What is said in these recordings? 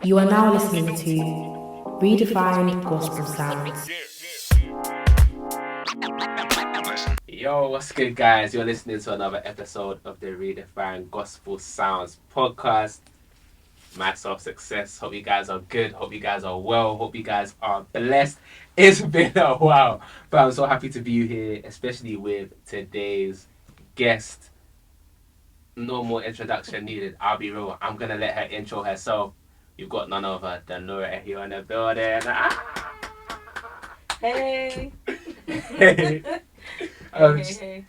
You are now listening to Redefine Gospel Sounds. Yo, what's good, guys? You're listening to another episode of the Redefine Gospel Sounds podcast. Myself, Success. Hope you guys are good. Hope you guys are well. Hope you guys are blessed. It's been a while, but I'm so happy to be here, especially with today's guest. No more introduction needed. I'll be real. I'm gonna let her intro herself. You've got none other than Laura Ehio in the building. Hey. Hey.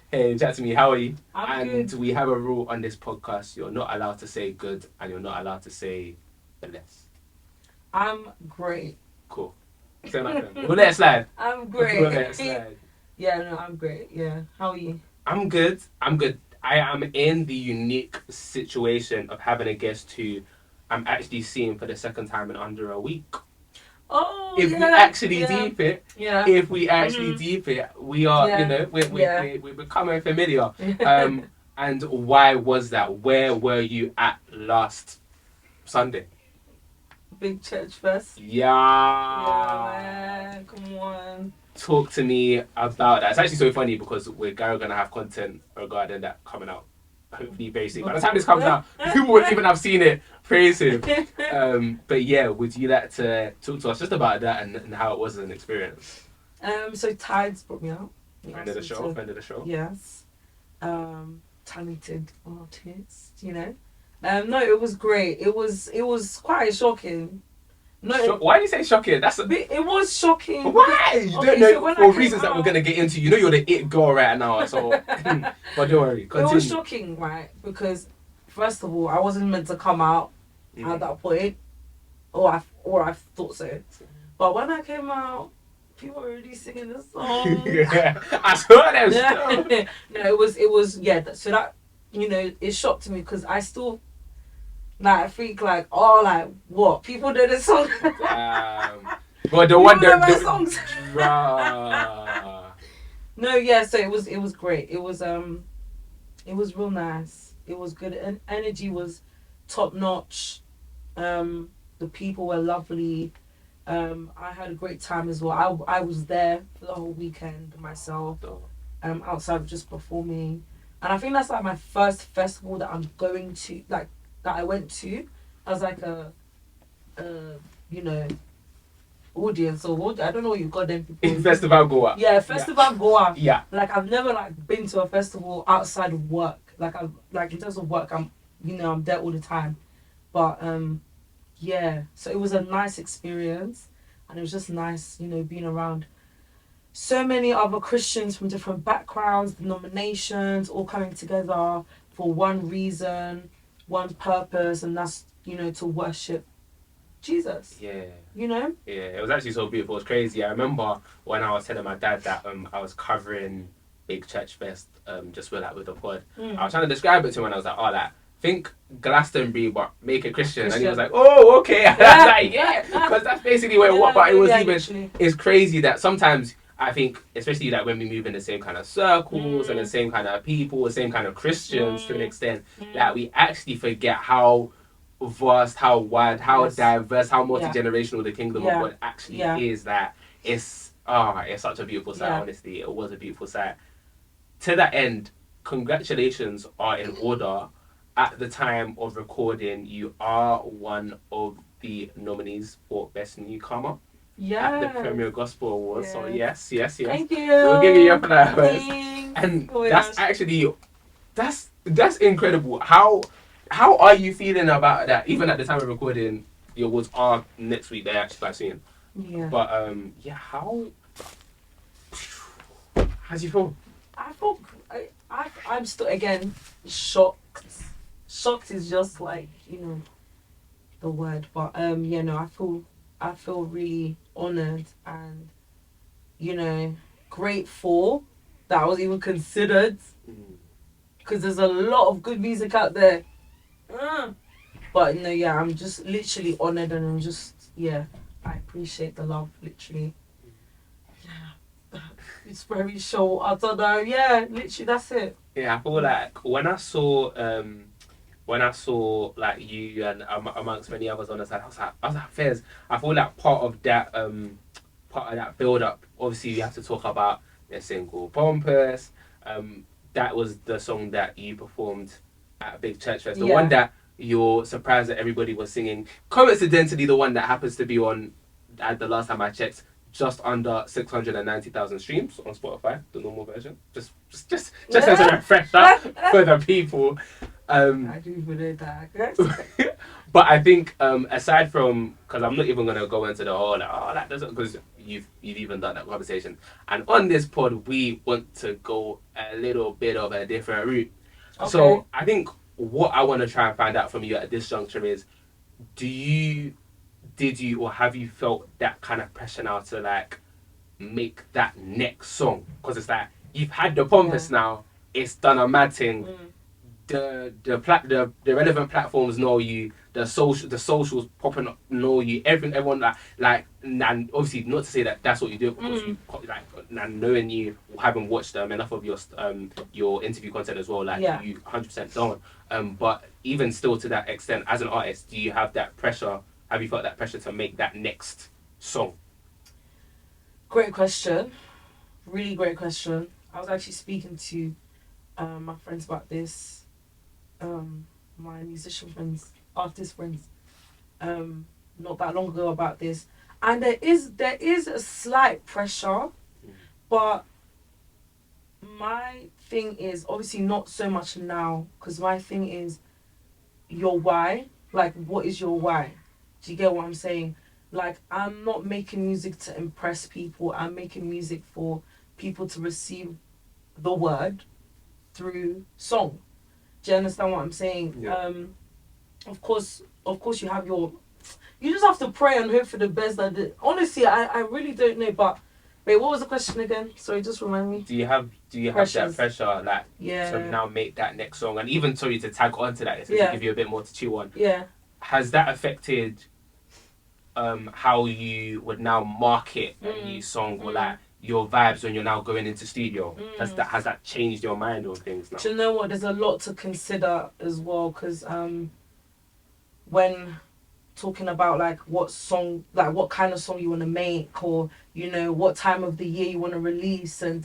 Hey, chat to me. How are you? I'm and good. we have a rule on this podcast: you're not allowed to say good, and you're not allowed to say less. I'm great. Cool. Say nothing. We'll let it slide. I'm great. We'll let it slide. Yeah, no, I'm great. Yeah. How are you? I'm good. I am in the unique situation of having a guest who I'm actually seeing for the second time in under a week. Oh, If yeah. we actually yeah. deep it, Yeah. if we actually deep it, we are, Yeah. we're becoming familiar. And why was that? Where were you at last Sunday? Big church fest. Yeah. Yeah, man. Come on. Talk to me about that. It's actually so funny because we're gonna have content regarding that coming out. Hopefully very soon. By the time this comes out, people won't even have seen it. Praise him. But yeah, would you like to talk to us just about that and how it was as an experience? So Tides brought me out. Friend of the show. Yes. Talented artist, you know. No, it was great. It was quite shocking. No, Why do you say shocking? That's a it was shocking. Why? You Okay, don't know so when I for came reasons that we're out- gonna get into. You know you're the it girl right now, so but don't worry. Continue. It was shocking, right? Because first of all, I wasn't meant to come out at that point, or I thought so. But when I came out, people were already singing the song. Yeah, I saw them. Yeah. No, it was yeah. So that, you know, it shocked me because I still like think like, oh, like what, people know this song. But the one People know my that songs. No, yeah. So it was great. It was real nice. It was good, and energy was top notch. The people were lovely. I had a great time as well. I was there for the whole weekend myself. Outside of just performing, and I think that's like my first festival that I'm going to, like, that I went to as like a you know, audience, or I don't know what you got them people. Festival goer. Yeah, festival goer. Yeah. Like I've never like been to a festival outside of work. Like in terms of work, I'm there all the time. But yeah, so it was a nice experience, and it was just nice, you know, being around so many other Christians from different backgrounds, denominations, all coming together for one reason, one purpose, and that's, you know, to worship Jesus. Yeah. You know? Yeah, it was actually so beautiful. It was crazy. I remember when I was telling my dad that I was covering Big Church Fest just with the pod. I was trying to describe it to him and I was like, oh, like, think Glastonbury but make it Christian. And he was like, oh, okay. And I was like, yeah, because that's basically what it was. But it was literally. It's crazy that sometimes I think, especially like when we move in the same kind of circles and the same kind of people, the same kind of Christians to an extent, that we actually forget how vast, how wide, how diverse, how multi-generational the kingdom of God actually is. That it's such a beautiful sight. Honestly, it was a beautiful sight. To that end, congratulations are in order. At the time of recording, you are one of the nominees for Best Newcomer at the Premier Gospel Awards. So yes. Thank you. We'll give you your flowers. Thanks. And that's actually that's incredible. How are you feeling about that? Even at the time of recording, the awards are next week. They're actually like soon. Yeah. But how do you feel? I'm still, again, shocked. Shocked is just like, you know, the word. But I feel really honoured and, you know, grateful that I was even considered, because there's a lot of good music out there. But no, yeah, I'm just literally honoured, and I'm just, I appreciate the love, literally. Yeah, it's very short. I don't know. Yeah, literally, that's it. Yeah, I feel like when I saw when I saw like you and amongst many others on the side, I was like, Fairs. I feel like part of that build up. Obviously, you have to talk about the single Pompous. That was the song that you performed at a big church fest. The one that you're surprised that everybody was singing. Coincidentally, the one that happens to be on, at the last time I checked, just under 690,000 streams on Spotify, the normal version. Just as a refresher for the people. I do believe that. But I think aside from, because I'm not even gonna go into the whole that doesn't, because you've even done that conversation, and on this pod we want to go a little bit of a different route. Okay. So I think what I want to try and find out from you at this juncture is, did you or have you felt that kind of pressure now to like make that next song? Because it's like you've had the Pompous now, it's done a mad thing. The relevant platforms know you, the socials popping up know you, everyone like and obviously not to say that that's what you do, because you like, and knowing you, having watched enough of your interview content as well, like you 100% don't, but even still to that extent as an artist, do you have that pressure? Have you felt that pressure to make that next song? Great question, really great question. I was actually speaking to my friends about this. My musician friends, artist friends, not that long ago about this, and there is a slight pressure, but my thing is obviously not so much now, because my thing is your why. Like, what is your why? Do you get what I'm saying? Like, I'm not making music to impress people. I'm making music for people to receive the word through song. Do you understand what I'm saying? Yeah. Of course, you have you just have to pray and hope for the best. Honestly, I really don't know. But wait, what was the question again? Sorry, just remind me. Do you have that pressure, like, to now make that next song, and even to tag onto that, to give you a bit more to chew on? Yeah. Has that affected how you would now market a new song, or like your vibes when you're now going into studio? Has that changed your mind on things now? Do you know what? There's a lot to consider as well, because when talking about like what kind of song you want to make, or what time of the year you want to release, and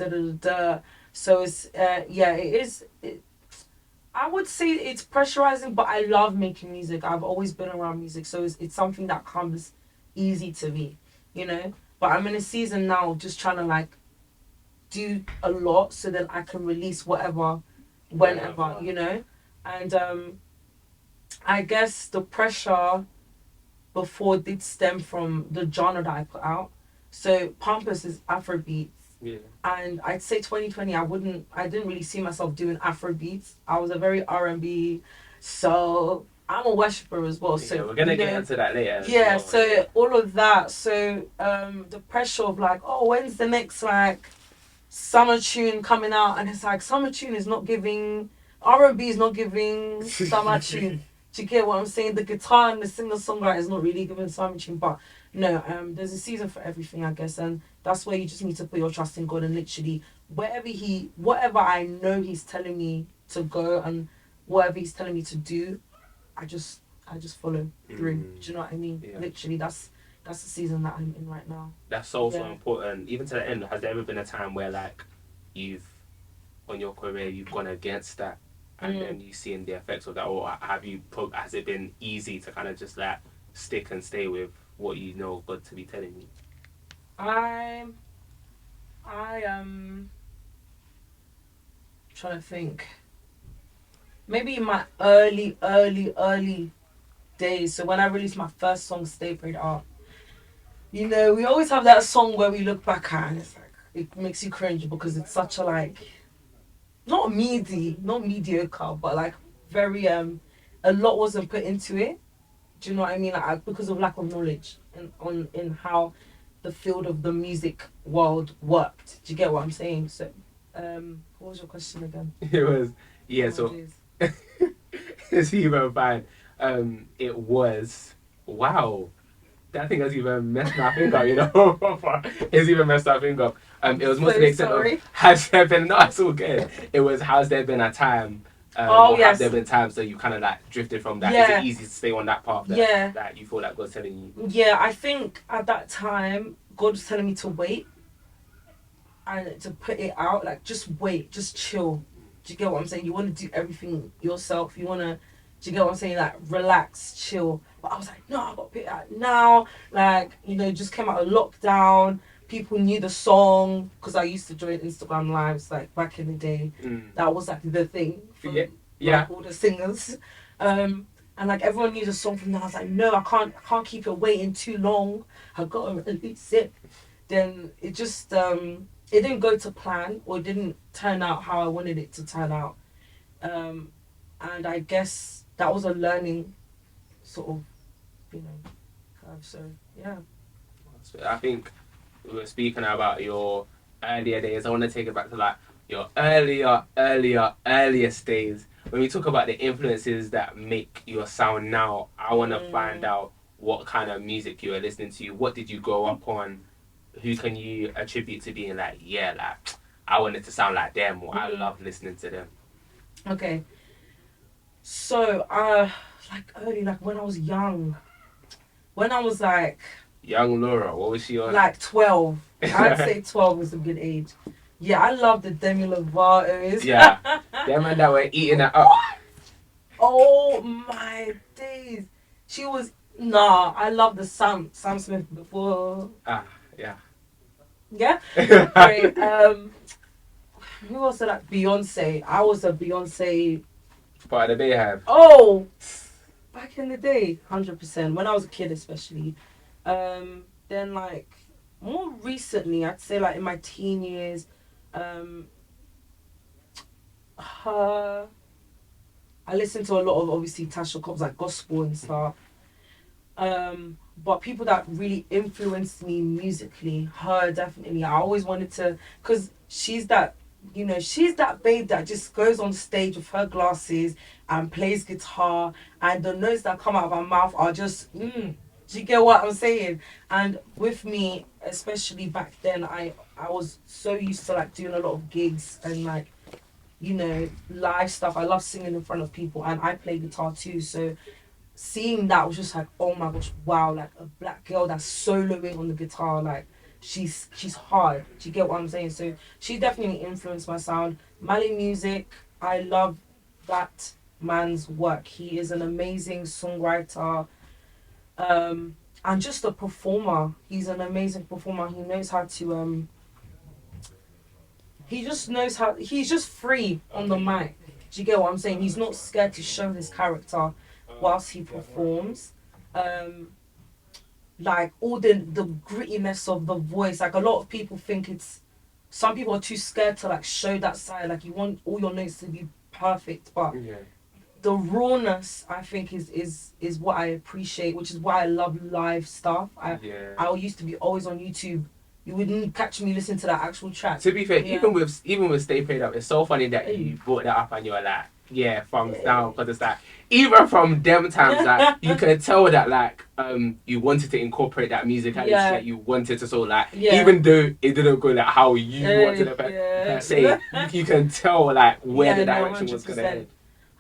so it's I would say it's pressurizing, but I love making music. I've always been around music, so it's something that comes easy to me, But I'm in a season now just trying to like do a lot so that I can release whatever, whenever, And I guess the pressure before did stem from the genre that I put out. So Pompous is Afrobeats. Yeah. And I'd say 2020 I didn't really see myself doing Afrobeats. I was a very R&B, so I'm a worshiper as well. So we're gonna get into that later. Yeah, so all of that. So the pressure of like, oh, when's the next like summer tune coming out? And it's like, summer tune is not giving, R&B is not giving summer tune. Do you get what I'm saying? The guitar and the singer-songwriter is not really giving summer tune, but no, there's a season for everything, I guess, and that's where you just need to put your trust in God, and literally whatever I know He's telling me to go, and whatever He's telling me to do, I just follow through. Do you know what I mean? Yeah. Literally, that's the season that I'm in right now. That's so important. Even to the end, has there ever been a time where like on your career you've gone against that, and then you've seen the effects of that, or has it been easy to kind of just like stick and stay with what you know God to be telling you? I am trying to think. Maybe in my early days, so when I released my first song, Stay Prayed Up, we always have that song where we look back at and it's like, it makes you cringe because it's such a like, not mediocre, but like very a lot wasn't put into it. Do you know what I mean? Like, because of lack of knowledge in how the field of the music world worked. Do you get what I'm saying? So, what was your question again? It was it's even fine. It was that thing has even messed my finger up. It's even messed my finger up. It was more to the extent of, has there been, no, it's all good. It was, has there been a time Oh, or yes. have there been times that you kind of like drifted from that? Yeah. Is it easy to stay on that path that, Yeah. that you feel like God's telling you? Yeah, I think at that time, God was telling me to wait and to put it out. Like, just wait, just chill. Do you get what I'm saying? You want to do everything yourself. You want to, do you get what I'm saying? Like, relax, chill. But I was like, no, I got to put it out now. Like, you know, just came out of lockdown. People knew the song because I used to join Instagram lives like back in the day. That was like the thing for like, all the singers. And like everyone knew the song from there. I was like, no, I can't keep it waiting too long. I gotta release it. Then it just it didn't go to plan, or it didn't turn out how I wanted it to turn out. And I guess that was a learning sort of, you know, curve. So yeah. I think we were speaking about your earlier days. I want to take it back to like your earliest days. When we talk about the influences that make your sound now, I want to find out what kind of music you were listening to. What did you grow up on? Who can you attribute to being like, yeah, like I wanted to sound like them, or I love listening to them? Okay. So like early, like when I was young, when I was like Young Laura, what was she on? like 12. I'd say 12 was a good age. Yeah, I love the Demi Lovato's. Yeah, them man that were eating it up. Oh my days. She was, I love the Sam Smith before. Yeah. Yeah? Great. Who else did that? Beyonce. I was a Beyonce. Part of the Bayhive. Oh! Back in the day, 100%. When I was a kid especially. Then like, more recently, I'd say like in my teen years, I listened to a lot of obviously Tasha Cobbs, like gospel and stuff. But people that really influenced me musically, her definitely. I always wanted to, because she's that, you know, she's that babe that just goes on stage with her glasses and plays guitar, and the notes that come out of her mouth are just, do you get what I'm saying? And with me, especially back then, I was so used to like doing a lot of gigs and like, you know, live stuff. I love singing in front of people, and I play guitar too. So seeing that was just like, oh my gosh, wow, like a black girl that's soloing on the guitar, like she's hard. Do you get what I'm saying? So she definitely influenced my sound. Mali Music, I love that man's work. He is an amazing songwriter, and just a performer. He's an amazing performer. He knows how to he just knows how, he's just free on the mic. Do you get what I'm saying? He's not scared to show his character whilst he performs. Like all the grittiness of the voice. Like a lot of people think some people are too scared to like show that side. Like you want all your notes to be perfect, but the rawness, I think, is what I appreciate, which is why I love live stuff. I used to be always on YouTube. You wouldn't catch me listening to that actual track. To be fair, even with Stay Prayed Up, it's so funny that you brought that up and you were like, thumbs down, because it's like, even from them times, like you could tell that like you wanted to incorporate that music, that you wanted to sort of like, even though it didn't go like how you wanted it per se, you can tell like where the direction was gonna head.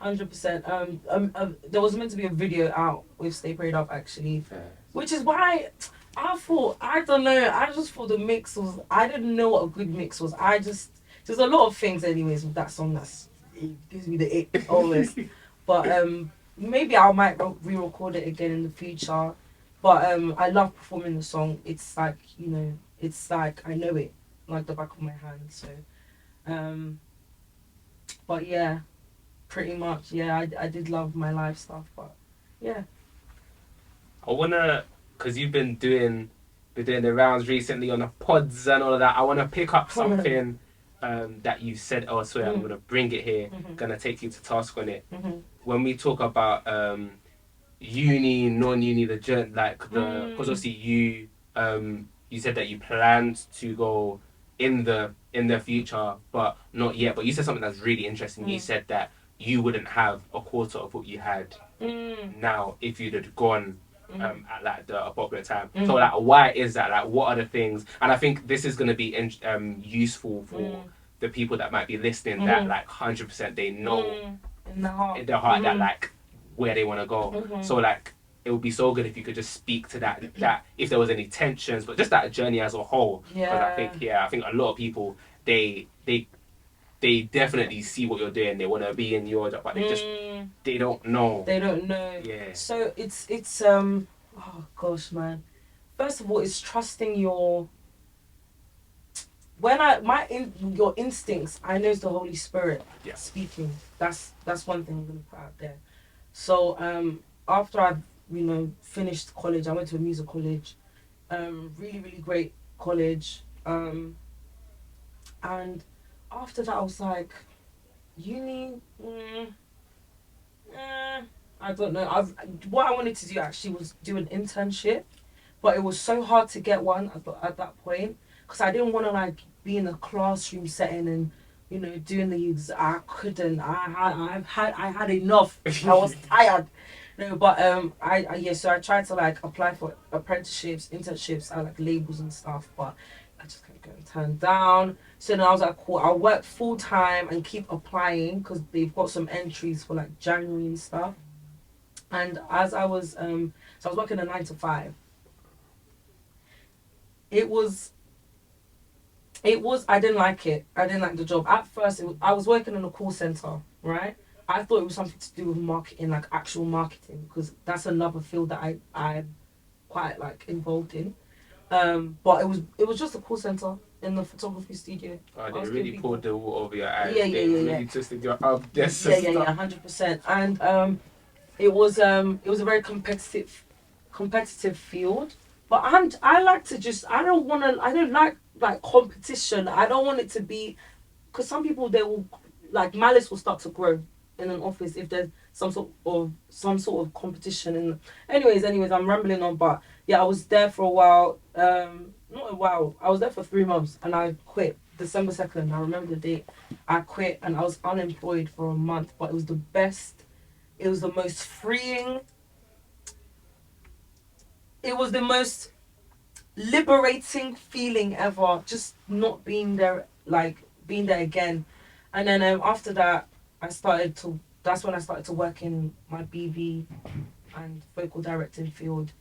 100%. There was meant to be a video out with Stay Prayed Up actually, which is why I just thought the mix was, I didn't know what a good mix was. There's a lot of things anyways with that song it gives me the ick always. But maybe I might re-record it again in the future. But I love performing the song. It's like, you know, it's like I know it like the back of my hand. So but yeah, pretty much, I did love my live stuff, but yeah. I wanna, because you've been doing the rounds recently on the pods and all of that, I wanna pick up something that you said elsewhere. I'm gonna bring it here, gonna take you to task on it. When we talk about uni, non-uni, the journey, like because obviously you said that you planned to go in the future, but not yet. But you said something that's really interesting. You said that you wouldn't have a quarter of what you had now if you'd have gone at like the appropriate time. So like, why is that? Like, what are the things? And I think this is going to be useful for the people that might be listening, that like 100% they know in the heart, that like where they want to go. So like it would be so good if you could just speak to that if there was any tensions, but just that journey as a whole. Because I think a lot of people they definitely see what you're doing. They want to be in your job, but they don't know. They don't know. Yeah. So it's oh gosh, man. First of all, it's trusting your. Your instincts. I know it's the Holy Spirit speaking. That's one thing I'm gonna put out there. So after I finished college, I went to a music college. Really really great college. And after that, I was like, uni. I don't know. What I wanted to do actually was do an internship, but it was so hard to get one at that point because I didn't want to like be in a classroom setting and doing these. I couldn't. I had enough. I was tired. No, but so I tried to like apply for apprenticeships, internships at like labels and stuff, but I just kept getting turned down. So then I was like, cool, I'll work full time and keep applying because they've got some entries for like January and stuff. And as I was, so I was working a 9 to 5. It was, I didn't like it. I didn't like the job. At first, I was working in a call center, right? I thought it was something to do with marketing, like actual marketing, because that's another field that I'm quite like involved in. But it was just a call center in the photography studio. Oh, they really poured the water over your eyes. Yeah. Really twisted your arm. Yeah, 100%. And it was a very competitive field. But I like to I don't like competition. I don't want it to be, because some people malice will start to grow in an office if there's some sort of competition. And anyways, I'm rambling on, but yeah, I was there for a while. Not a while. I was there for 3 months and I quit December 2nd. I remember the date. I quit and I was unemployed for a month, but it was the best. It was the most freeing. It was the most liberating feeling ever. Just not being there, like being there again. And then after that, that's when I started to work in my BV and vocal directing field.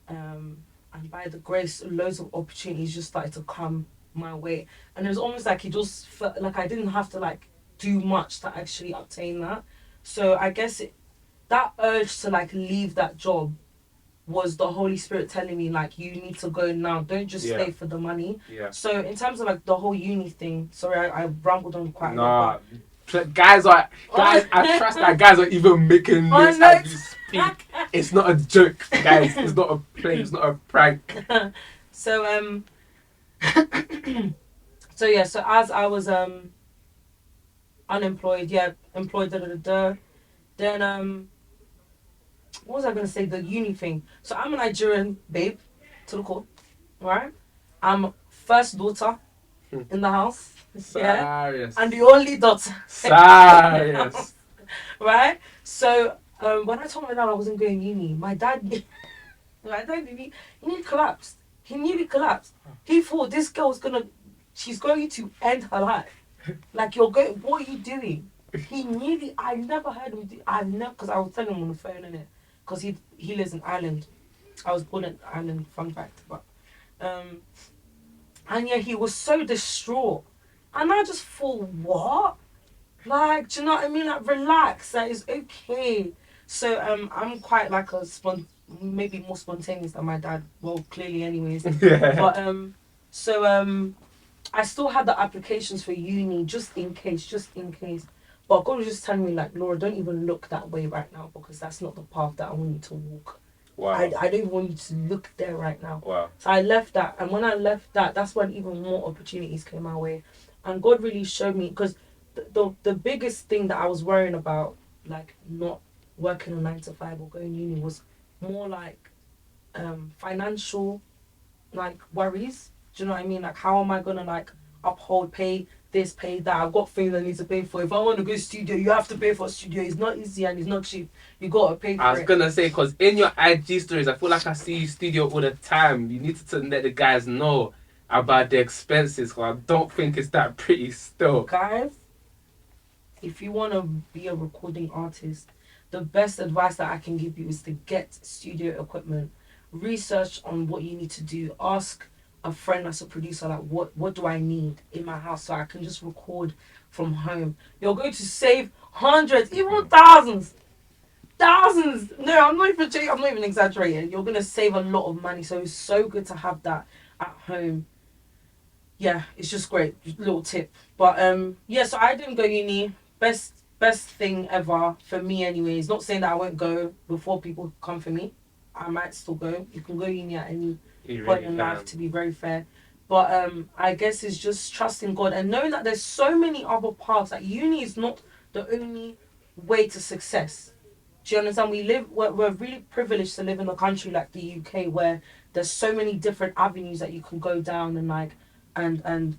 And by the grace, loads of opportunities just started to come my way. And it was almost like it just felt like I didn't have to like do much to actually obtain that. So I guess that urge to like leave that job was the Holy Spirit telling me like, you need to go now. Don't just stay for the money. Yeah. So in terms of like the whole uni thing, sorry, I rambled on quite a lot. Guys, I trust that guys are even making this as you speak. It's not a joke, guys. It's not a play. It's not a prank. So so as I was unemployed, employed, then what was I gonna say? The uni thing. So I'm a Nigerian babe, to the core, right? I'm first daughter in the house. Serious. And the only daughter. Serious. Right? So when I told my dad I wasn't going uni, my dad he nearly collapsed. He nearly collapsed. He thought this girl's she's going to end her life. Like, what are you doing? I never heard him because I was telling him on the phone, innit? Because he lives in Ireland. I was born in Ireland, fun fact. But and yeah, he was so distraught. And I just thought, what? Like, do you know what I mean? Like, relax. That is okay. So I'm quite like maybe more spontaneous than my dad. Well, clearly, anyways. Yeah. But I still had the applications for uni just in case. But God was just telling me like, Laura, don't even look that way right now because that's not the path that I want you to walk. Wow. I don't even want you to look there right now. Wow. So I left that, and when I left that, that's when even more opportunities came my way. And God really showed me, because the biggest thing that I was worrying about, like not working a 9 to 5 or going uni, was more like financial like worries. Do you know what I mean? Like, how am I gonna like uphold, pay this, pay that? I've got things I need to pay for. If I want to go studio, you have to pay for a studio. It's not easy and it's not cheap. You gotta pay for it. I was gonna say, because in your IG stories, I feel like I see you studio all the time. You need to let the guys know about the expenses, because I don't think it's that pretty still. Guys, if you want to be a recording artist, the best advice that I can give you is to get studio equipment, research on what you need to do, ask a friend that's a producer, like, what do I need in my house so I can just record from home. You're going to save hundreds, even thousands. Thousands. No, I'm not even exaggerating. You're gonna save a lot of money. So it's so good to have that at home. Yeah, it's just great. Just little tip. But yeah, so I didn't go uni. Best thing ever for me anyways. Not saying that I won't go before people come for me. I might still go. You can go uni at any point in life, to be very fair. But I guess it's just trusting God and knowing that there's so many other paths. Like uni is not the only way to success. Do you understand? We're really privileged to live in a country like the UK where there's so many different avenues that you can go down and like and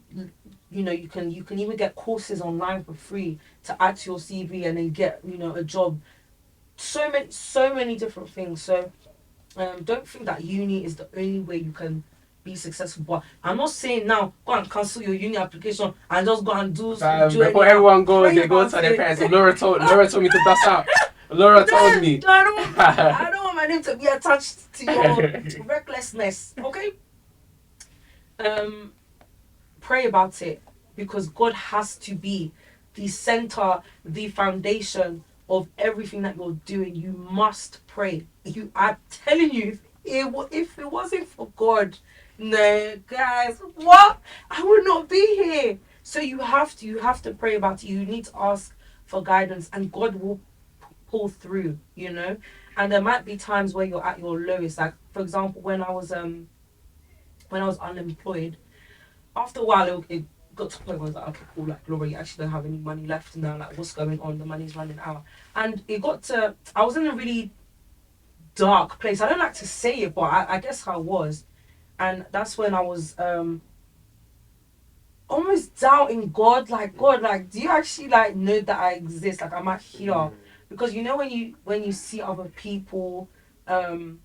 you know you can even get courses online for free to add to your CV and then get, you know, a job. So many different things. So don't think that uni is the only way you can be successful. But I'm not saying now go and cancel your uni application and just go and do before everyone goes, they go to their parents. Laura told me to dust out. Laura told me. I don't want my name to be attached to your recklessness. Okay. Pray about it, because God has to be the center, the foundation of everything that you're doing. You must pray. I'm telling you, if it wasn't for God, no, guys, what? I would not be here. So you have to pray about it. You need to ask for guidance, and God will pull through. You know, and there might be times where you're at your lowest. Like for example, when I was unemployed, after a while it got to the point where I was like, okay, cool, like Laura, you actually don't have any money left now. Like what's going on? The money's running out, and it got to I was in a really dark place. I don't like to say it, but I guess I was. And that's when I was almost doubting God. Like, God, like, do you actually like know that I exist? Like, am I here? Because you know when you see other people, no,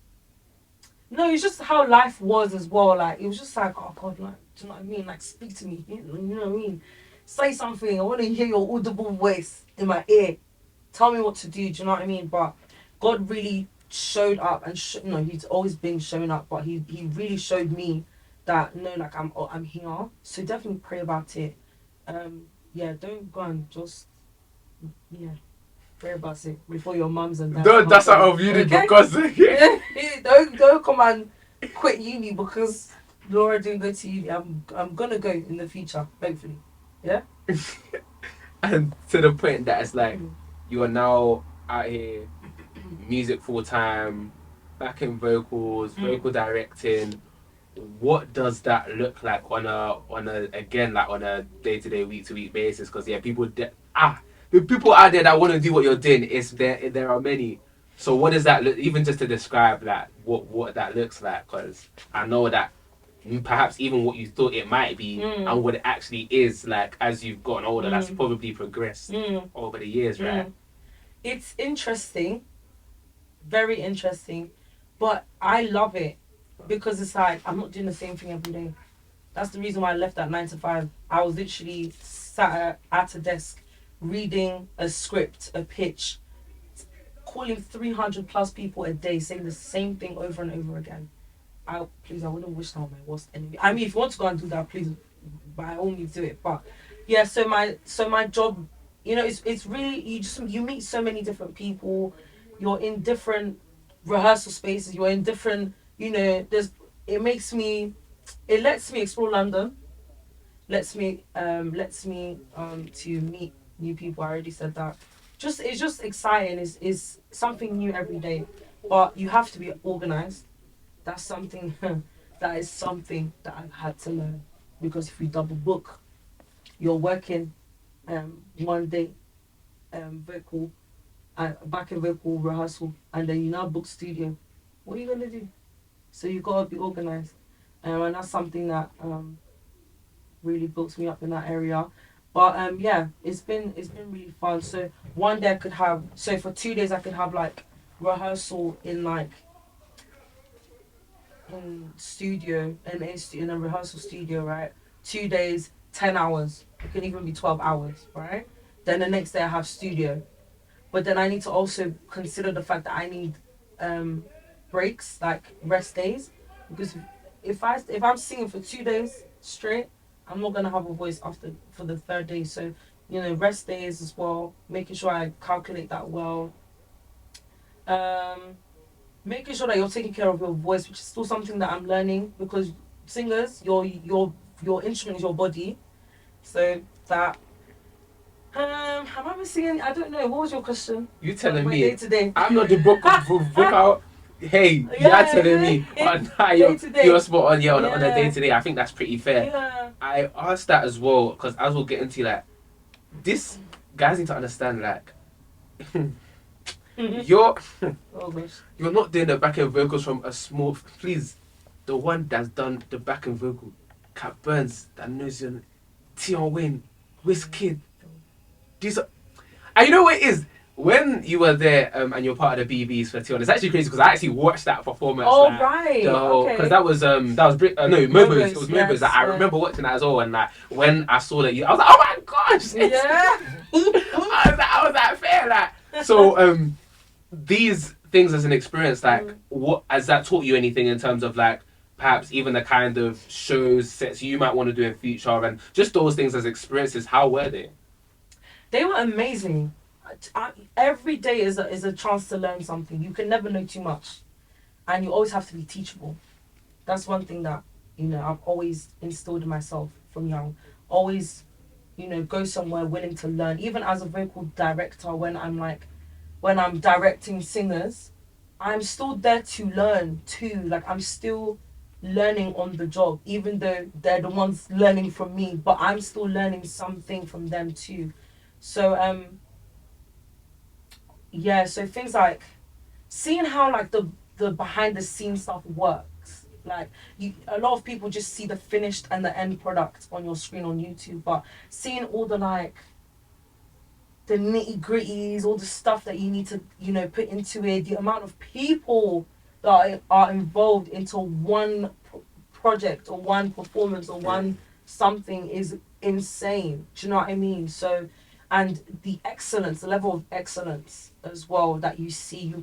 it's just how life was as well. Like, it was just like, oh God, like, do you know what I mean? Like, speak to me. You know what I mean? Say something. I want to hear your audible voice in my ear. Tell me what to do. Do you know what I mean? But God really showed up, and he's always been showing up, but he really showed me that no, like I'm here. So definitely pray about it. Yeah, don't go and just pray about it before your mums and dads. That's out of uni, okay? Because don't come and quit uni because Laura didn't go to uni. I'm gonna go in the future, hopefully. Yeah. And to the point that it's like you are now out here, music full time, backing vocals, vocal directing. What does that look like on a again, like on a day-to-day, week-to-week basis? Because the people out there that want to do what you're doing, there are many. So what does that look? Even just to describe that, what that looks like, because I know that perhaps even what you thought it might be and what it actually is, like as you've gotten older, that's probably progressed over the years, right? It's interesting, very interesting, but I love it because it's like I'm not doing the same thing every day. That's the reason why I left that 9 to 5. I was literally sat at a desk reading a script, a pitch, calling 300 plus people a day, saying the same thing over and over again. I wouldn't wish that on my worst enemy. I mean, if you want to go and do that, please, by all means do it. But yeah, so my job, you know, it's really you meet so many different people. You're in different rehearsal spaces. You're in different, you know. It lets me explore London. Lets me to meet new people. I already said that. It's just exciting. It's something new every day, but you have to be organized. That's something that is something that I've had to learn, because if you double book, you're working one day vocal backing vocal rehearsal, and then you now book studio. What are you gonna do? So you gotta be organized, and that's something that really built me up in that area. But yeah, it's been really fun. So one day for 2 days I could have like rehearsal in like in a rehearsal studio, right? 2 days, 10 hours. It can even be 12 hours, right? Then the next day I have studio. But then I need to also consider the fact that I need breaks, like rest days, because if I'm singing for 2 days straight, I'm not gonna have a voice after for the third day. So, rest days as well, making sure I calculate that well. Um, Making sure that you're taking care of your voice, which is still something that I'm learning, because singers, your instrument is your body. So that am I missing? I don't know. What was your question? You telling My me? day to day. I'm not the vocal. Hey, you're telling me you're spot on. Yeah, on a day to day. I think that's pretty fair. Yeah. I asked that as well because as we'll get into like this, guys need to understand like you're Oh gosh. you're not doing the backing vocals from a small. Please, the one that's done the backing vocal, Cat Burns, that knows your Tion Wayne, Wizkid. These are, and you know what it is? When you were there and you're part of the BBs for Tion, it's actually crazy because I actually watched that performance. Oh like, right. Because that was no Mobos. It was Mobos. Yes, Like, I remember watching that as well, and like when I saw that, I was like, oh my gosh! Yeah. I was like, fair, like. So these things as an experience, like, what has that taught you anything in terms of like perhaps even the kind of shows, sets you might want to do in future, and just those things as experiences? How were they? They were amazing. Every day is a chance to learn something. You can never know too much, and you always have to be teachable. That's one thing that I've always instilled in myself from young. Always, go somewhere willing to learn. Even as a vocal director, when I'm directing singers, I'm still there to learn too. Like I'm still learning on the job, even though they're the ones learning from me, but I'm still learning something from them too. So so things like seeing how like the behind the scenes stuff works. Like a lot of people just see the finished and the end product on your screen on YouTube, but seeing all the like the nitty gritties, all the stuff that you need to put into it, the amount of people that are involved into one project or one performance or one something is insane. Do you know what I mean? So, and the level of excellence as well that you see,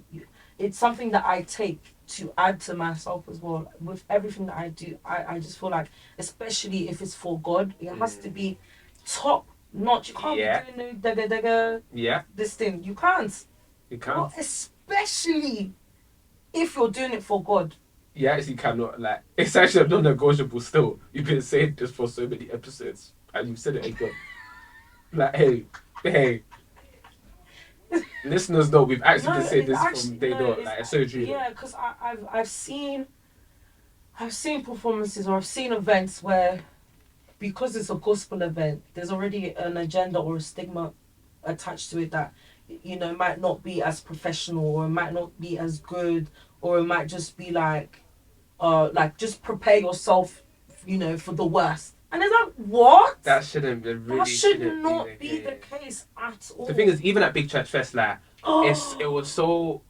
it's something that I take to add to myself as well. With everything that I do, I just feel like, especially if it's for God, it has to be top notch. You can't be doing no dega this thing. You can't. You can't. Well, especially if you're doing it for God. You actually cannot, like, it's actually non-negotiable still. You've been saying this for so many episodes, and you've said it again. Like, hey. Listeners know we've actually been saying this from day dot. Like, it's so true. Yeah, because I've seen performances, or I've seen events where, because it's a gospel event, there's already an agenda or a stigma attached to it that might not be as professional, or it might not be as good, or it might just be like just prepare yourself for the worst. And it's like, what? That shouldn't be really. That should not be the case at all. The thing is, even at Big Church Fest, like it was so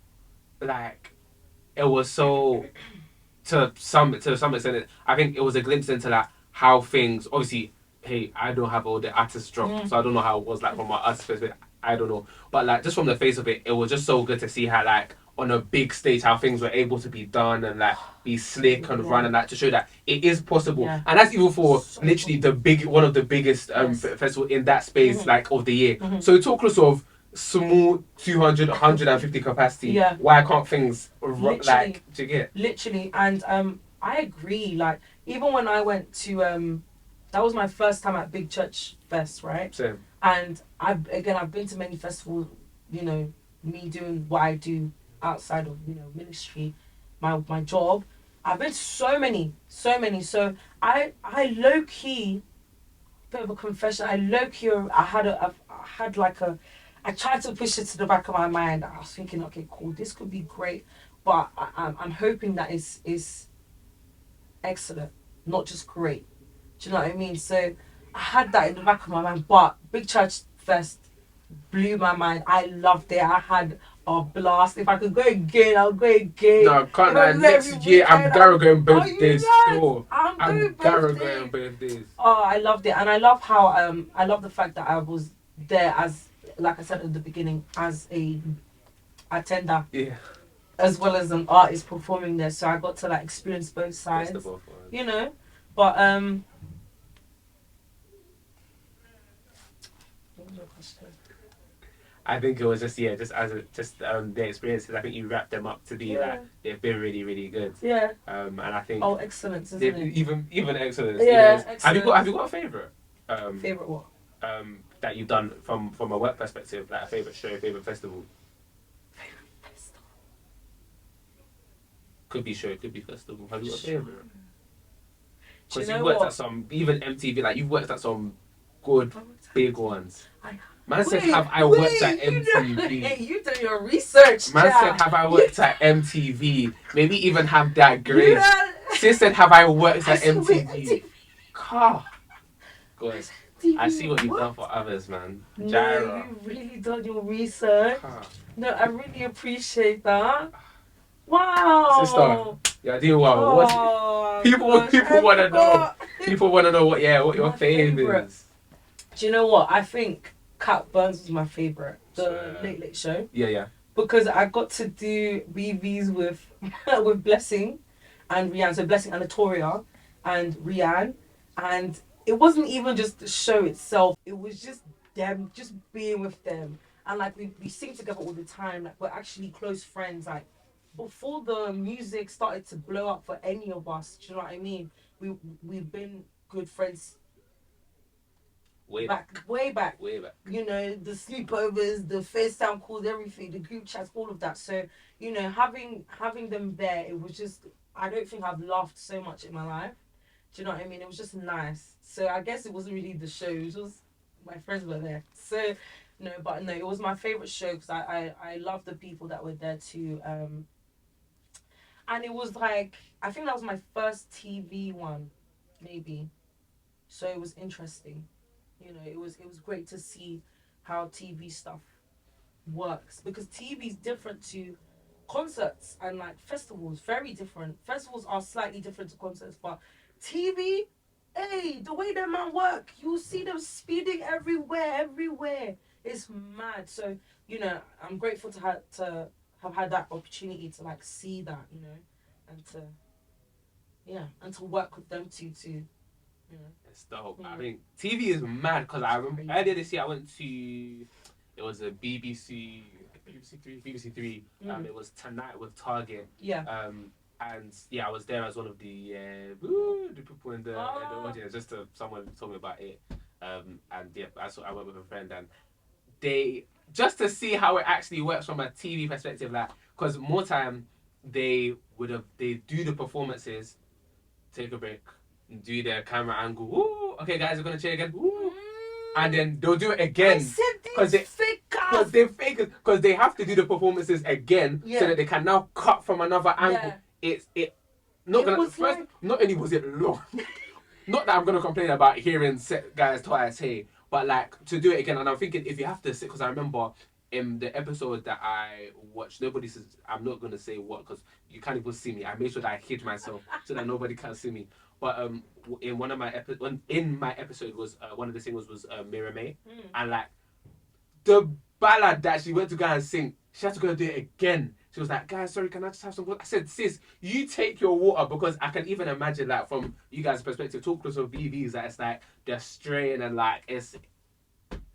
to some extent. I think it was a glimpse into like how things. Obviously, hey, I don't have all the artist drop, so I don't know how it was like from my artist perspective. I don't know, but like just from the face of it, it was just so good to see how like on a big stage how things were able to be done and like be slick and run, and like to show that it is possible. And that's even for literally one of the biggest festival in that space like of the year. So talk us of small 200 150 capacity. Why can't things like, do you get? Literally. And I agree, like even when I went to that was my first time at Big Church Fest, right? Same. And I've been to many festivals, me doing what I do outside of ministry, my job. I've been to so many. So I low key, bit of a confession. I tried to push it to the back of my mind. I was thinking, okay, cool, this could be great, but I'm hoping that it's excellent, not just great. Do you know what I mean? So I had that in the back of my mind, but Big Church Fest blew my mind. I loved it. I had a blast. If I could go again, I'll go again. No, I can't. Next year, I'm going both days. I'm going both days. Oh, I loved it, and I love how I love the fact that I was there as, like I said at the beginning, as a attender Yeah. as well as an artist performing there. So I got to like experience both sides, Best of both worlds. you know. But what was your question? I think it was just the experiences. I think you wrapped them up to be that they've been really, really good. Yeah. And I think Excellence, isn't it? even excellence. Yeah, Excellence. excellence. Have you got a favorite? Favorite what? That you've done from a work perspective, like a favorite show, favorite festival. Could be show, could be festival. Have you got a favorite? Because you've worked at some, even MTV, like you've worked at some good big ones. Man said, have I worked at MTV? Hey, you done your research. Man said, have I worked at MTV? Maybe even have that grade. Sis said, have I worked at MTV? Car. Guys, I see what you've done for others, man. Gyra. No, you really done your research. No, I really appreciate that. Wow. Sister, you're doing well. People want to know. People want to know what your favorite is. Do you know what? I think Cat Burns was my favorite. The Late Late Show. Yeah. Because I got to do BVs with with Blessing and Rihanna. So Blessing and Latoria and Rihanna. And it wasn't even just the show itself. It was just them, just being with them. And like we sing together all the time. Like we're actually close friends. Like before the music started to blow up for any of us, do you know what I mean? We've been good friends way back. You know, the sleepovers, the FaceTime calls, everything, the group chats, all of that. So, you know, having them there, it was just, I don't think I've laughed so much in my life. Do you know what I mean? It was just nice. So I guess it wasn't really the show, it was just my friends were there. So, no, it was my favourite show because I love the people that were there too. And it was like, I think that was my first TV one, maybe. So it was interesting. You know, it was great to see how TV stuff works. Because TV is different to concerts and like festivals, very different. Festivals are slightly different to concerts, but TV, hey, the way that man work, you see them speeding everywhere. It's mad. So, you know, I'm grateful to have had that opportunity to like see that, you know, and to work with them too, you know. It's dope. I mean, TV is mad because I remember earlier this year I went to, it was a BBC Three. It was Tonight with Target. Yeah. And yeah, I was there as one of the people in the audience. Someone told me about it. And yeah, I went with a friend and they just to see how it actually works from a TV perspective, like because more time they do the performances, take a break, do their camera angle. Ooh, okay, guys, we're gonna cheer again. Ooh. And then they'll do it again because they have to do the performances again so that they can now cut from another angle. Not only was it long, not that I'm gonna complain about hearing guys twice here, but like to do it again. And I'm thinking if you have to sit, because I remember in the episode that I watched, nobody says, I'm not gonna say what because you can't even see me. I made sure that I hid myself so that nobody can see me. But in one of my episode was one of the singers was Mira May, and like the ballad that she went to go and sing, she had to go and do it again. She was like, guys, sorry, can I just have some water? I said, sis, you take your water because I can even imagine like from you guys' perspective, talk to some VVs that it's like they're straying and like it's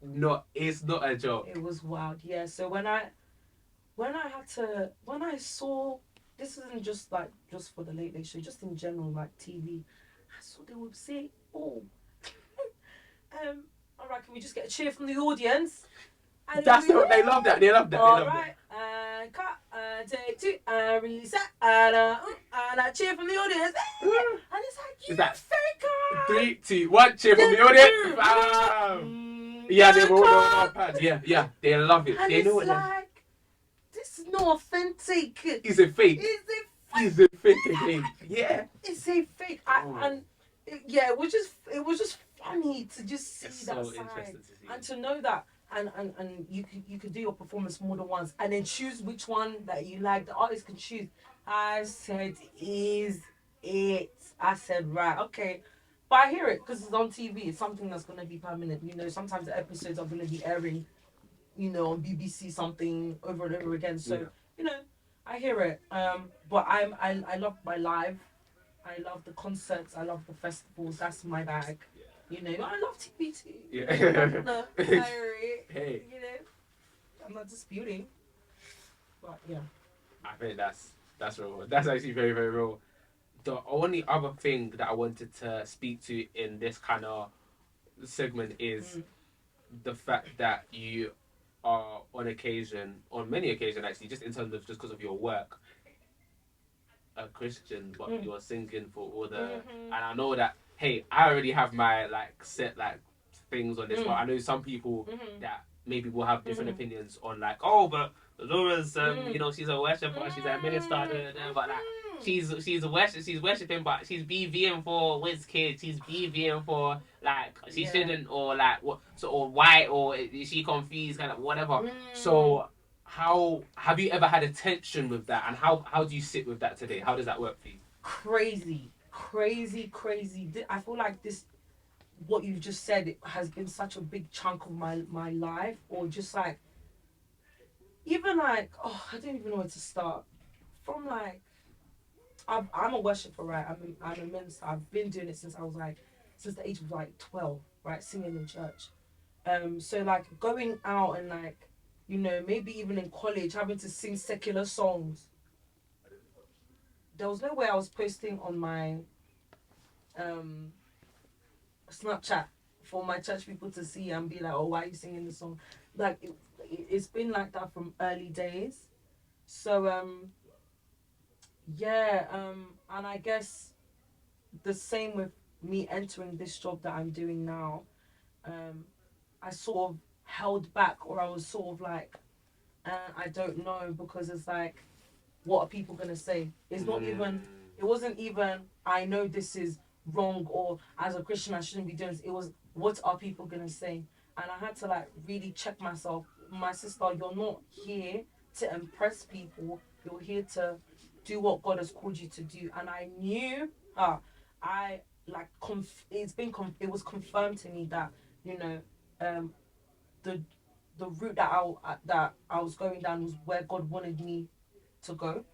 not a joke. It was wild, yeah. So when I saw, this isn't just for the Late Late Show, just in general, like TV, I saw they would say, all right, can we just get a cheer from the audience? And That's what they love that. They love that. All right, cut, take two, reset, and I cheer from the audience. And it's like, you faker. 3, 2, 1, cheer from the audience. Yeah, they were all on pads. Yeah, they love it. And they know it's like, this is not authentic. It's a fake. It's a fake again. Yeah. It's a fake. It was just funny to just see it's that so side to and to know that. And you could do your performance more than once and then choose which one that you like. The artist can choose. I said, is it? I said, right, okay. But I hear it because it's on TV. It's something that's going to be permanent. You know, sometimes the episodes are going to be airing, you know, on BBC something over and over again. So, you know, I hear it. But I love my live. I love the concerts. I love the festivals. That's my bag. You know, I love TV too. Yeah. No, hey. Hey. You know, I'm not disputing. But yeah. I think that's real. That's actually very, very real. The only other thing that I wanted to speak to in this kind of segment is the fact that you are on many occasions actually, just in terms of just because of your work, a Christian, but you're singing for all the. And I know that, hey, I already have my like set like things on this, but I know some people that maybe will have different opinions on like, oh, but Laura's you know, she's a worshiper, she's a minister, but like she's worshiping, but she's BVing for Wizkid, she's BVing for like she shouldn't, or like what, so, or why, or is she confused, kind of whatever. So how have you ever had a tension with that, and how do you sit with that today? How does that work for you? Crazy. I feel like this, what you've just said, it has been such a big chunk of my life, or just like, even like, oh, I don't even know where to start. From like, I'm a worshiper, right? I'm a minister. I've been doing it since the age of like 12, right? Singing in church. So like going out and like, you know, maybe even in college, having to sing secular songs. There was no way I was posting on my Snapchat for my church people to see and be like, oh, why are you singing this song? Like it's been like that from early days. So and I guess the same with me entering this job that I'm doing now. I sort of held back, or I was sort of like, I don't know, because it's like, what are people gonna say? It's not even. It wasn't even. I know this is wrong, or as a Christian I shouldn't be doing this. It was, what are people gonna say? And I had to like really check myself. My sister, you're not here to impress people. You're here to do what God has called you to do. And I knew, I like it was confirmed to me that, you know, the route that I was going down was where God wanted me to go,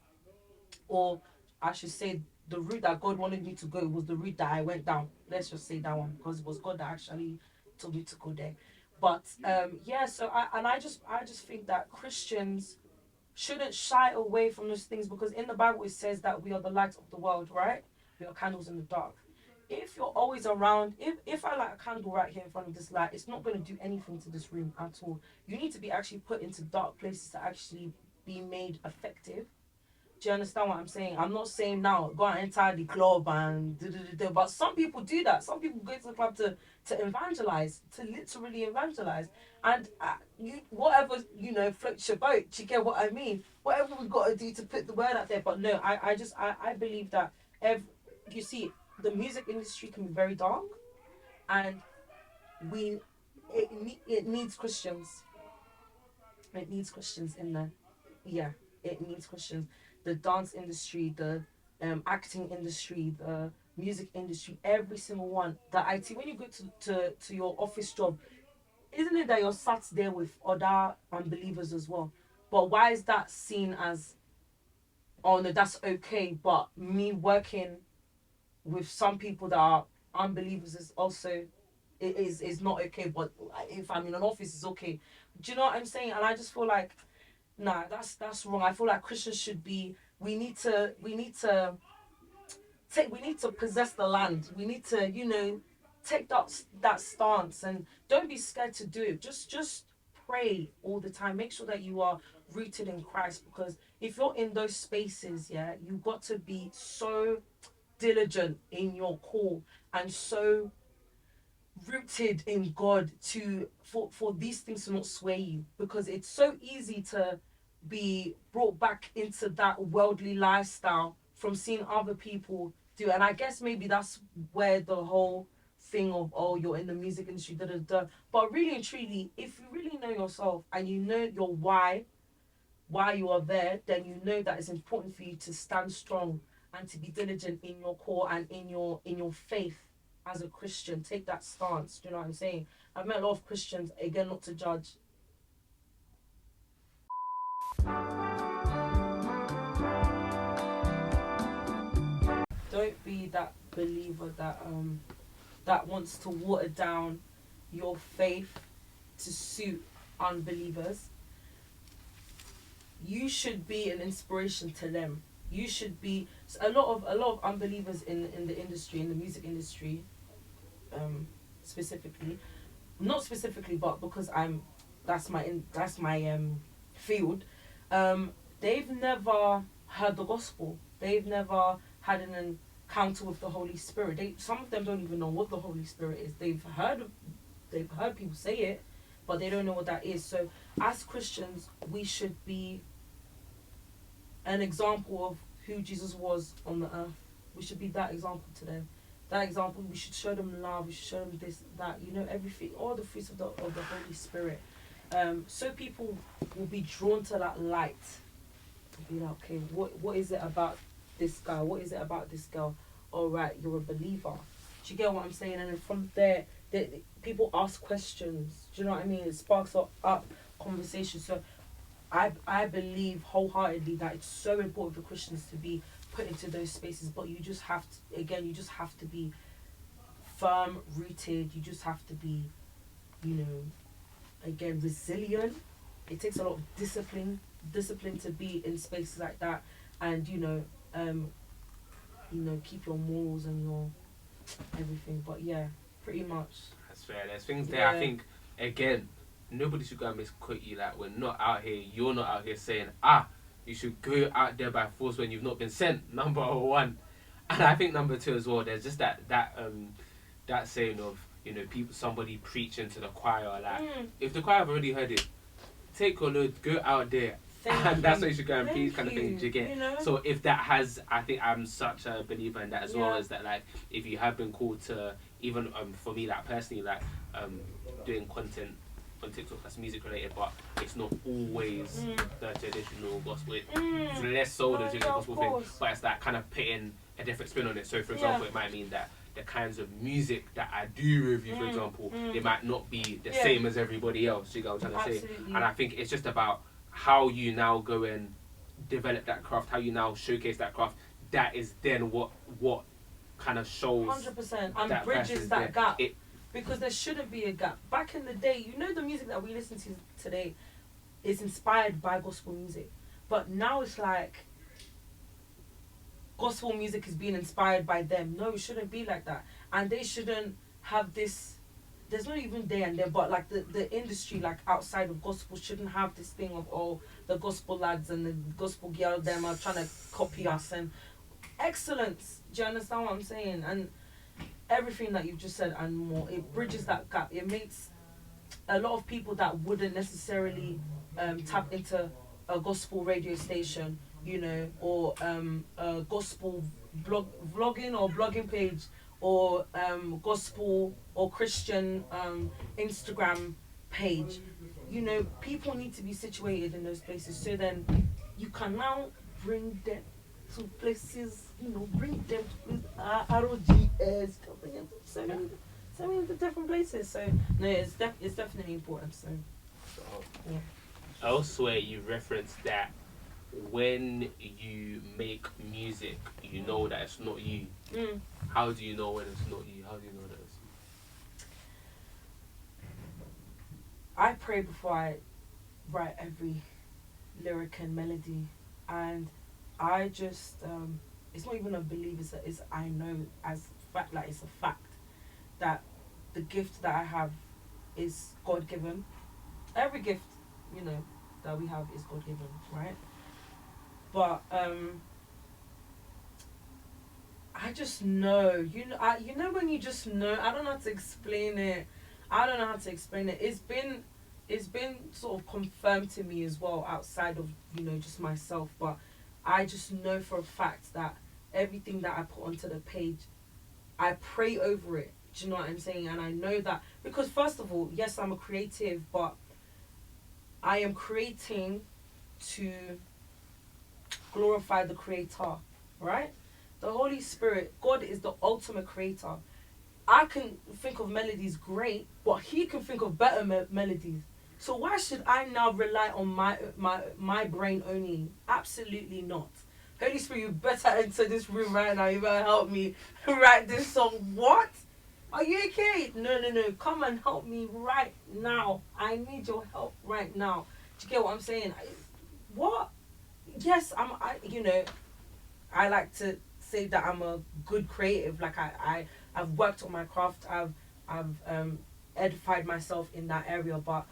or I should say the route that God wanted me to go was the route that I went down. Let's just say that one, because it was God that actually told me to go there. But so I just think that Christians shouldn't shy away from those things, because in the Bible it says that we are the light of the world, right? We are candles in the dark. If you're always around, if I light a candle right here in front of this light, it's not going to do anything to this room at all. You need to be actually put into dark places to actually be made effective. Do you understand what I'm saying? I'm not saying now go and enter the club and but some people do that. Some people go to the club to evangelize, to literally evangelize, and you whatever, you know, floats your boat. You get what I mean? Whatever we got to do to put the word out there. But no, I believe that you see, the music industry can be very dark, and it needs Christians. It needs Christians in there. Yeah, it needs Christians. The dance industry, the acting industry, the music industry, every single one. The IT. When you go to your office job, isn't it that you're sat there with other unbelievers as well? But why is that seen as, oh no, that's okay, but me working with some people that are unbelievers is also, is not okay, but if I'm in an office it's okay. Do you know what I'm saying? And I just feel like, nah, that's wrong. I feel like Christians should be, we need to possess the land. We need to, you know, take that stance, and don't be scared to do it. Just pray all the time. Make sure that you are rooted in Christ, because if you're in those spaces, yeah, you've got to be so diligent in your call and so rooted in God for these things to not sway you, because it's so easy to be brought back into that worldly lifestyle from seeing other people do. And I guess maybe that's where the whole thing of, oh, you're in the music industry, but really and truly, if you really know yourself and you know your why you are there, then you know that it's important for you to stand strong and to be diligent in your core and in your faith as a Christian. Take that stance. Do you know what I'm saying? I've met a lot of Christians, again, not to judge. Don't be that believer that wants to water down your faith to suit unbelievers. You should be an inspiration to them. You should be a lot of unbelievers in the industry, in the music industry, specifically, not specifically, but because that's my field. They've never heard the gospel. They've never had an encounter with the Holy Spirit. Some of them don't even know what the Holy Spirit is. They've heard people say it, but they don't know what that is. So as Christians, we should be an example of who Jesus was on the earth. We should be that example to them. That example, we should show them love. We should show them this, that, everything, all the fruits of the Holy Spirit. So people will be drawn to that light. Be like, okay, what is it about this guy? What is it about this girl? All right, you're a believer. Do you get what I'm saying? And then from there, people ask questions. Do you know what I mean? It sparks up conversation. So I believe wholeheartedly that it's so important for Christians to be put into those spaces. But you just have to be firm rooted. You just have to be, resilient. It takes a lot of discipline to be in spaces like that, and keep your morals and your everything. But yeah, pretty much. That's fair. There's things there. I think again, nobody should go and misquote you. Like, we're not out here. You're not out here saying, you should go out there by force when you've not been sent. Number one, and I think number two as well. There's just that saying of somebody preaching to the choir. Like, if the choir have already heard it, take your load, go out there. And that's what you should go and preach, kind of thing. Do you get? So if that has, I think I'm such a believer in that as well, is that like if you have been called to, even for me, like personally, like doing content on TikTok that's music related, but it's not always the traditional gospel. It's less so the traditional gospel thing, but it's that kind of putting a different spin on it. So for example, it might mean that the kinds of music that I do review, for example, they might not be the same as everybody else. You get what I'm trying to say? And I think it's just about how you now go and develop that craft, how you now showcase that craft. That is then what kind of shows 100% and bridges that gap. Because there shouldn't be a gap. Back in the day, the music that we listen to today is inspired by gospel music, but now it's like gospel music is being inspired by them. No, it shouldn't be like that, and they shouldn't have this. There's not even there and there, but like the industry, like outside of gospel, shouldn't have this thing of the gospel lads and the gospel girl them are trying to copy us and excellence. Do you understand what I'm saying? And everything that you've just said and more, it bridges that gap. It makes a lot of people that wouldn't necessarily tap into a gospel radio station, or a gospel vlogging or blogging page, or gospel or Christian Instagram page. People need to be situated in those places, so then you can now bring them to places, bring them to RGS, bring them to so many different places. So no, it's definitely important. So yeah. Elsewhere, you referenced that when you make music, you know that it's not you. How do you know when it's not you? How do you know that it's you? I pray before I write every lyric and melody, and I just it's not even a belief. It's I know as fact, like it's a fact that the gift that I have is God given. Every gift, that we have is God given, right? But I just know, when you just know. I don't know how to explain it. It's been sort of confirmed to me as well, outside of just myself. But I just know for a fact that everything that I put onto the page, I pray over it. Do you know what I'm saying? And I know that because first of all, yes, I'm a creative, but I am creating to glorify the Creator, right? The Holy Spirit, God is the ultimate creator. I can think of melodies great, but he can think of better melodies. So why should I now rely on my brain only? Absolutely not. Holy Spirit, you better enter this room right now. You better help me write this song. What? Are you okay? No. Come and help me right now. I need your help right now. Do you get what I'm saying? What? Yes, I like to say that I'm a good creative. Like I've worked on my craft. I've edified myself in that area. But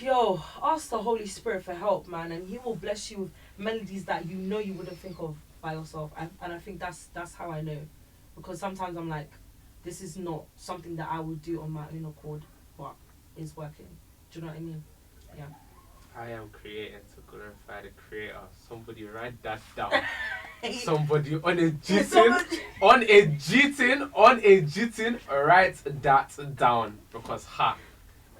yo, ask the Holy Spirit for help, man, and He will bless you with melodies that you know you wouldn't think of by yourself. And I think that's how I know, because sometimes I'm like, this is not something that I would do on my own accord, but it's working. Do you know what I mean? Yeah. I am creating to glorify the Creator. Somebody write that down. Somebody on a G-tin, write that down, because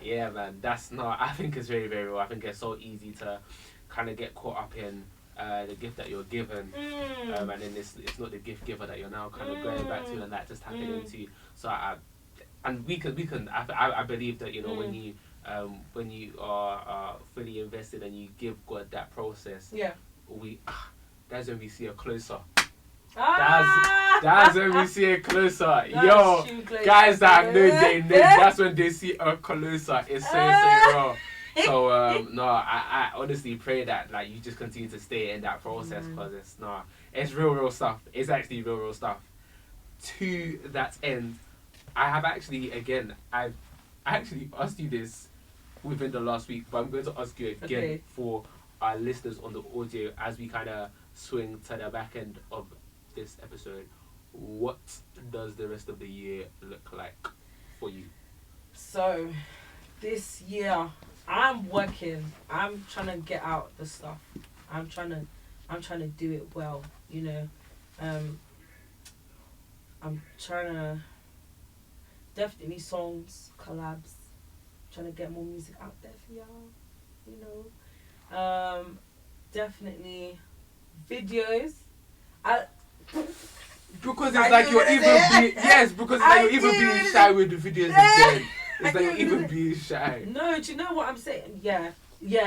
yeah, man, that's not. I think it's very, very real. I think it's so easy to kind of get caught up in the gift that you're given, and then it's not the gift giver that you're now kind of going back to and that just tapping into. So I believe that, you know, when you are fully invested and you give God that process, that's when we see a closer. That's when we see it closer. Yo, guys that know they know, that's when they see a closer. It's so raw. So no, I honestly pray that like you just continue to stay in that process, because it's real stuff. It's actually real stuff. To that end, I've actually asked you this within the last week, but I'm going to ask you again for our listeners on the audio as we kind of swing to the back end of this episode. What does the rest of the year look like for you? So this year I'm working. I'm trying to get out the stuff. I'm trying to do it well, you know. I'm trying to definitely songs, collabs, trying to get more music out there for y'all, you know. Definitely videos. Because it's like you're even being shy with the videos again. It's like you're even being shy. No, do you know what I'm saying? Yeah,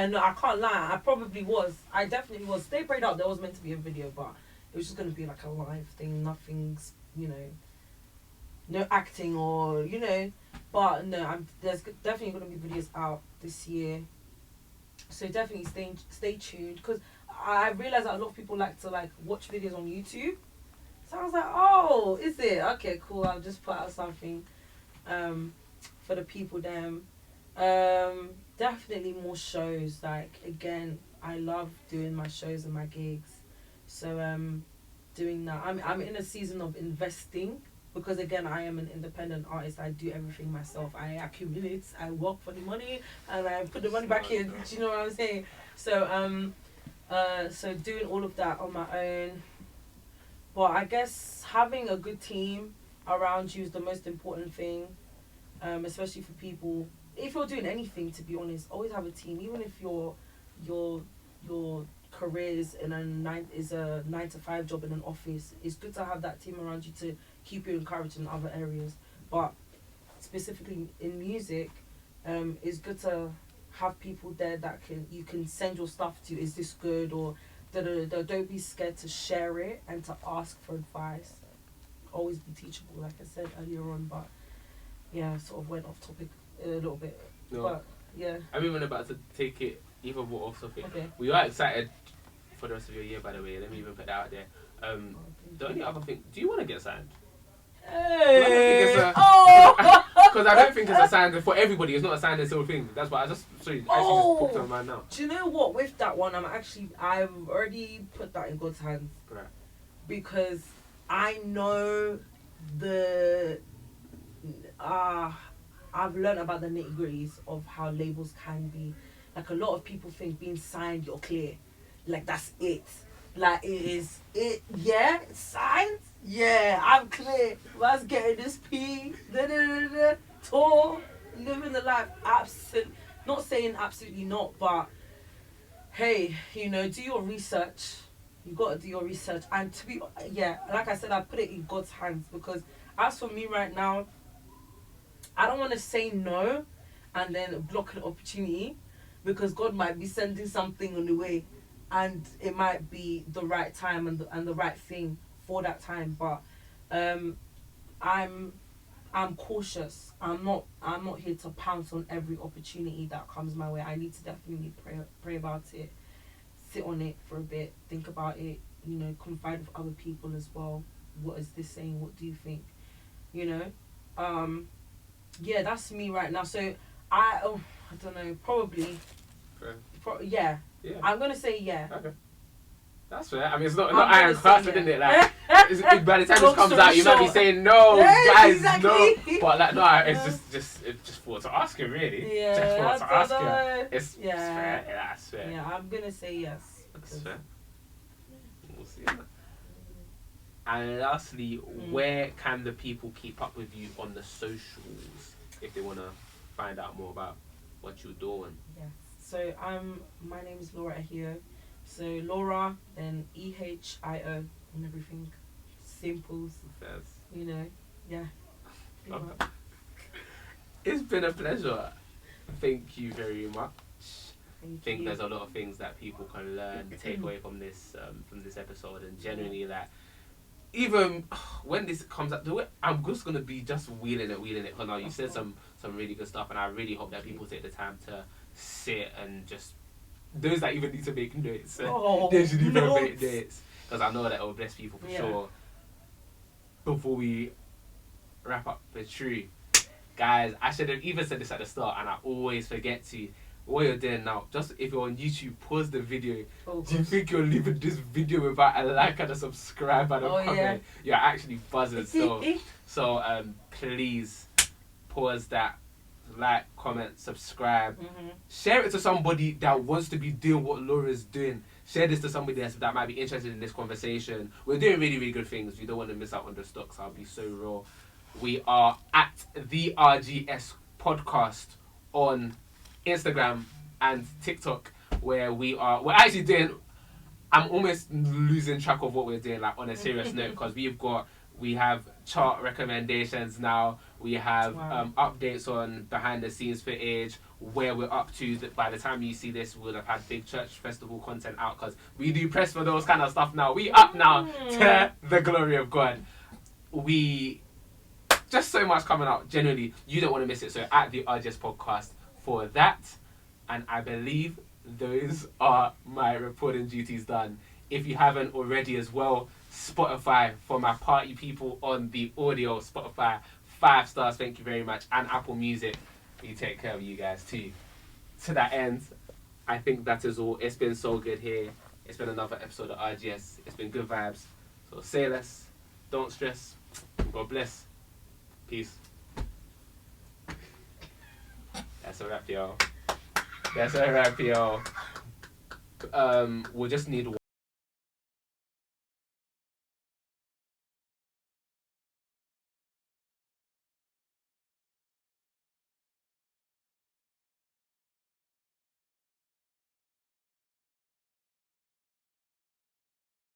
no, I can't lie. I probably was. I definitely was. Stay Prayed Up, there was meant to be a video, but it was just going to be like a live thing. Nothing's, you know, no acting or, you know. But no, there's definitely going to be videos out this year. So definitely stay tuned, because I realised that a lot of people like to watch videos on YouTube. So I was like, oh, is it? Okay, cool. I'll just put out something for the people then. Definitely more shows. Like, again, I love doing my shows and my gigs. So doing that. I'm in a season of investing, because again, I am an independent artist. I do everything myself. I accumulate, I work for the money, and I put the money back in. Do you know what I'm saying? So so doing all of that on my own. But I guess having a good team around you is the most important thing, especially for people. If you're doing anything, to be honest, always have a team. Even if your career is a 9-to-5 job in an office, it's good to have that team around you to keep you encouraged in other areas. But specifically in music, it's good to have people there that you can send your stuff to. Is this good? Or don't be scared to share it and to ask for advice. Always be teachable, like I said earlier on. But yeah, sort of went off topic a little bit. No. But yeah, I'm even about to take it even more off topic. Okay. We are excited for the rest of your year, by the way. Let me even put that out there. The only other thing, do you want to get signed? Hey. Because I don't think it's a sign for everybody. It's not a sign and seal thing. That's why I just popped on my mind now. Do you know what? With that one, I've already put that in God's hands. Right. Because I know I've learned about the nitty-gritties of how labels can be. Like, a lot of people think being signed, you're clear. Like, that's it. Like, it is it. Yeah, signed. Yeah, I'm clear. Let's get this P. Tour. Living the life. Not saying absolutely not, but hey, you know, do your research. You got to do your research. And like I said, I put it in God's hands, because as for me right now, I don't want to say no and then block an opportunity, because God might be sending something on the way, and it might be the right time and the right thing for that time. But I'm cautious. I'm not here to pounce on every opportunity that comes my way. I need to definitely pray about it, sit on it for a bit, think about it. You know, confide with other people as well. What is this saying? What do you think? You know, yeah, that's me right now. So I don't know, probably. Yeah. Yeah. I'm gonna say yeah. Okay. That's fair. I mean, it's not I'm gonna ironclad, say isn't yeah. it? Like, by the time Long this comes story out, you might be short. saying no, Yeah, guys, exactly. no. But like, no, it's just for to ask him, really. Yeah, Just for I to don't ask know. him. It's fair. Yeah, that's fair. Yeah, I'm gonna say yes. That's fair. We'll see. And lastly, where can the people keep up with you on the socials if they want to find out more about what you're doing? Yes. So my name is Laura Ehio. So Laura, then EHIO and everything. Simple. Yes. You know. Yeah. Okay. It's been a pleasure. Thank you very much. I think there's a lot of things that people can learn, take away from this episode, and genuinely that even when this comes up, I'm just gonna be just wheeling it. But now you said some really good stuff, and I really hope that people take the time to sit and just those that even need to make notes. They should even make notes, because I know that it will bless people for sure. Before we wrap up the tree, guys, I should have even said this at the start, and I always forget to. What you're doing now, just if you're on YouTube, pause the video. Do you think you're leaving this video without a like and a subscribe and a comment? Yeah. You're actually buzzing. So please pause that, like, comment, subscribe. Share it to somebody that wants to be doing what Laura's doing. Share this to somebody that might be interested in this conversation. We're doing really, really good things. You don't want to miss out on the stocks. I'll be so raw. We are at the RGS Podcast on Instagram and TikTok, where we're actually doing, I'm almost losing track of what we're doing, like, on a serious note, because we have chart recommendations now, we have updates on behind the scenes footage, where we're up to. By the time you see this, we'll have had big church festival content out, because we do press for those kind of stuff now. We up now to the glory of God. We just so much coming out. Generally, you don't want to miss it. So at the RGS Podcast for that, and I believe those are my reporting duties done. If you haven't already as well, Spotify for my party people on the audio. Spotify, 5 stars, thank you very much, and Apple Music. We take care of you guys too. To that end, I think that is all. It's been so good here. It's been another episode of RGS. It's been good vibes. So say less, don't stress. God bless. Peace. That's a wrap, y'all. We'll just need